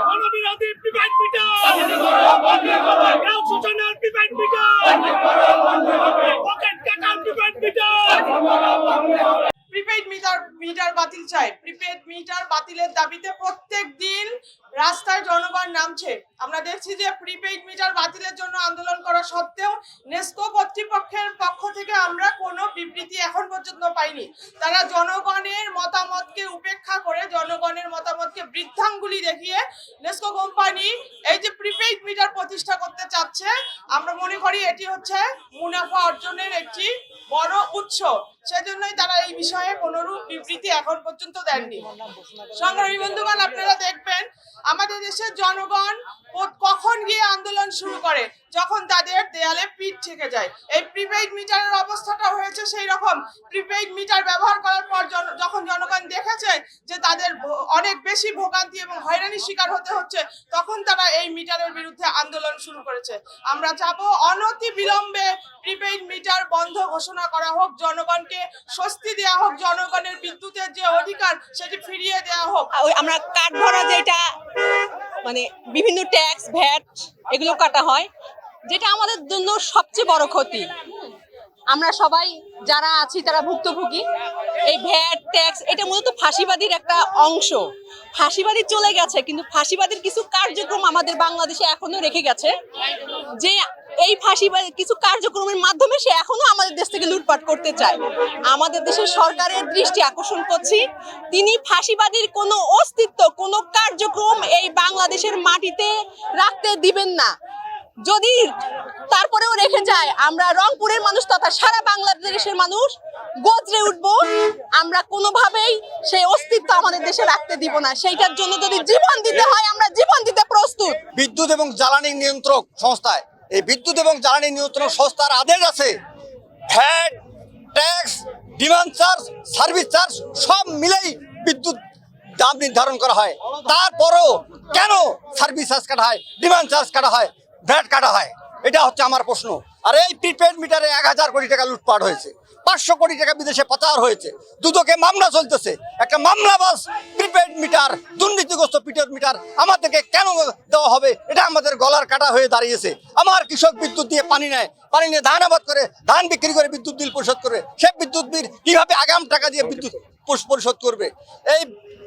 গণবিরোধী prepaid meter, গ্রাম শোষণের prepaid meter, pocket কাটার prepaid meter. Prepaid meter বাতিল চাই। প্রিপেইড মিটার বাতিলের দাবিতে প্রত্যেক দিন রাস্তায় জনগণ নামছে। আমরা দেখছি যে প্রিপেইড মিটার বাতিলের জন্য আন্দোলন করা সত্ত্বেও নেসকো কর্তৃপক্ষের পক্ষ থেকে আমরা কোনো বিবৃতি এখন পর্যন্ত পাইনি। তারা জনগণের মতামতকে উপেক্ষা করে, জনগণের মতামতকে বৃদ্ধাঙ্গুলি দেখিয়ে নেসকো কোম্পানি এই যে প্রিপেইড মিটার প্রতিষ্ঠা করতে চাচ্ছে, আমরা মনে করি এটি হচ্ছে মুনাফা অর্জনের একটি বড় উৎস। সেজন্যই তারা এই বিষয়ে কোনরূপ বিবৃতি এখন পর্যন্ত দেননি। সংগ্রামী বন্ধুগণ, আপনারা দেখবেন আমাদের দেশের জনগণ কখন গিয়ে আন্দোলন শুরু করে, যখন তাদের দেয়ালে পিঠ থেকে যায়। এই প্রিপেইড মিটারের অবস্থাটা হয়েছে সেই রকম। প্রিপেইড মিটার ব্যবহার করার পর যখন জনগণ দেখেছে যে তাদের অনেক বেশি ভোগান্তি এবং হয়রানির শিকার হতে হচ্ছে, তখন তারা এই মিটারের বিরুদ্ধে আন্দোলন শুরু করেছে। আমরা চাবো অনতি বিলম্বে প্রিপেইড মিটার বন্ধ ঘোষণা করা হোক, জনগণকে স্বস্তি দেওয়া হোক, জনগণের বিদ্যুতের যে অধিকার সেটি ফিরিয়ে দেওয়া হোক। আমরা কাঠ ভরা যেটা মানে বিভিন্ন ট্যাক্স ভ্যাট এগুলো কাটা হয়, যেটা আমাদের জন্য সবচেয়ে বড় ক্ষতি। আমরা সবাই যারা আছি তারা ভুক্তভোগী। এই ভ্যাট ট্যাক্স এটা মূলত ফাঁসিবাদীর একটা অংশ। ফাঁসিবাদী চলে গেছে, কিন্তু ফাঁসিবাদীর কিছু কার্যক্রম আমাদের বাংলাদেশে এখনো রেখে গেছে, যে এই ফাঁসিবাদী কিছু কার্যক্রমের মাধ্যমে সে এখনো আমাদের দেশ থেকে লুটপাট করতে চায়। আমাদের দেশের সরকারের দৃষ্টি আকর্ষণ করছি, তিনি ফাঁসিবাদীর কোনো অস্তিত্ব, কোনো কার্যক্রম এই বাংলাদেশের মাটিতে রাখতে দিবেন না। যদি তারপরেও রেখে যায়, আমরা রংপুরের মানুষ তথা সারা বাংলাদেশের মানুষ গজরে উঠবো। আমরা কোনোভাবেই সেই অস্তিত্ব আমাদের দেশে রাখতে দিব না। সেইটার জন্য যদি জীবন দিতে হয়, আমরা জীবন দিতে প্রস্তুত। বিদ্যুৎ এবং জ্বালানি নিয়ন্ত্রক সংস্থায়, এই বিদ্যুৎ এবং জ্বালানি নিয়ন্ত্রক সংস্থার আদেশ আছে, VAT tax demand charge service charge সব মিলেই বিদ্যুৎ দাম নির্ধারণ করা হয়। তারপরও কেন সার্ভিস চার্জ কাটা হয়, ডিমান্ড চার্জ কাটা হয়, ভ্যাট কাটা হয়? এটা হচ্ছে আমার প্রশ্ন। আর এই প্রিপেড মিটারে 1000 কোটি টাকা লুটপাট হয়েছে, 500 কোটি টাকা বিদেশে পাচার হয়েছে, দুদকে মামলা চলতেছে। একটা মামলাবাজ প্রিপেড মিটার, দুর্নীতিগ্রস্ত প্রিপেড মিটার আমাদেরকে কেন দেওয়া হবে? এটা আমাদের গলার কাটা হয়ে দাঁড়িয়েছে। আমার কৃষক বিদ্যুৎ দিয়ে পানি নেয়, পানি নিয়ে ধান আবাদ করে, ধান বিক্রি করে বিদ্যুৎ বিল পরিশোধ করে, সে বিদ্যুৎ বিল কিভাবে আগাম টাকা দিয়ে বিদ্যুৎ পরিশোধ করবে? এই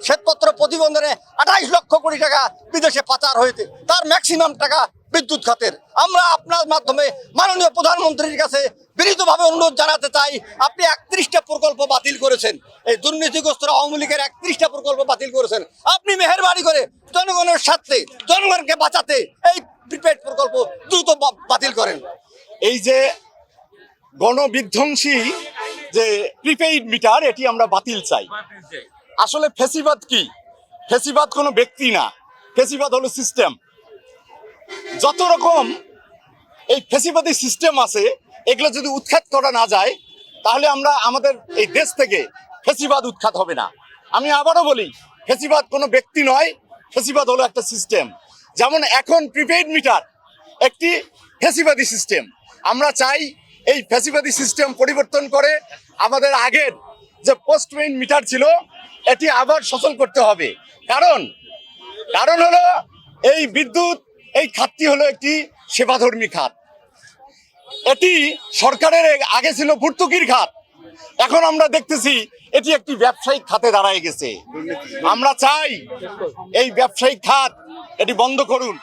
শ্বেতপত্র প্রতিবন্ধনে 28 লক্ষ কোটি টাকা বিদেশে পাচার হয়েছে, তার ম্যাক্সিমাম টাকা বিদ্যুৎ খাতের। আমরা আপনার মাধ্যমে মাননীয় প্রধানমন্ত্রীর কাছে বিনীতভাবে অনুরোধ জানাতে চাই, আপনি 31টা প্রকল্প বাতিল করেছেন, এই দুর্নীতিগ্রস্ত আওয়ামী লীগের 31টা প্রকল্প বাতিল করেছেন। আপনি মেহেরবানি করে জনগণের স্বার্থে, জনগণকে বাঁচাতে এই প্রিপেড প্রকল্প দ্রুত বাতিল করেন। এই যে গণবিধ্বংসী যে প্রিপেইড মিটার, এটি আমরা বাতিল চাই। আসলে ফ্যাসিবাদ কি? ফ্যাসিবাদ কোনো ব্যক্তি না, ফ্যাসিবাদ হলো সিস্টেম। যত রকম এই ফ্যাসিবাদী সিস্টেম আছে, এগুলো যদি উৎখাত করা না যায়, তাহলে আমরা আমাদের এই দেশ থেকে ফ্যাসিবাদ উৎখাত হবে না। আমি আবারও বলি, ফ্যাসিবাদ কোনো ব্যক্তি নয়, ফ্যাসিবাদ হলো একটা সিস্টেম। যেমন এখন প্রিপেইড মিটার একটি ফ্যাসিবাদী সিস্টেম। আমরা চাই এই ফ্যাসিবাদী সিস্টেম পরিবর্তন করে আমাদের আগের যে পোস্টপেইড মিটার ছিল, এটি আবার সচল করতে হবে। কারণ হলো এই বিদ্যুৎ, এই খাতটি হলো একটি সেবাধর্মী খাত। এটি সরকারের আগে ছিল ভর্তুকির খাত, এখন আমরা দেখতেছি এটি একটি ব্যবসায়িক খাতে দাঁড়ায় গেছে। আমরা চাই এই ব্যবসায়িক খাত এটি বন্ধ করুন।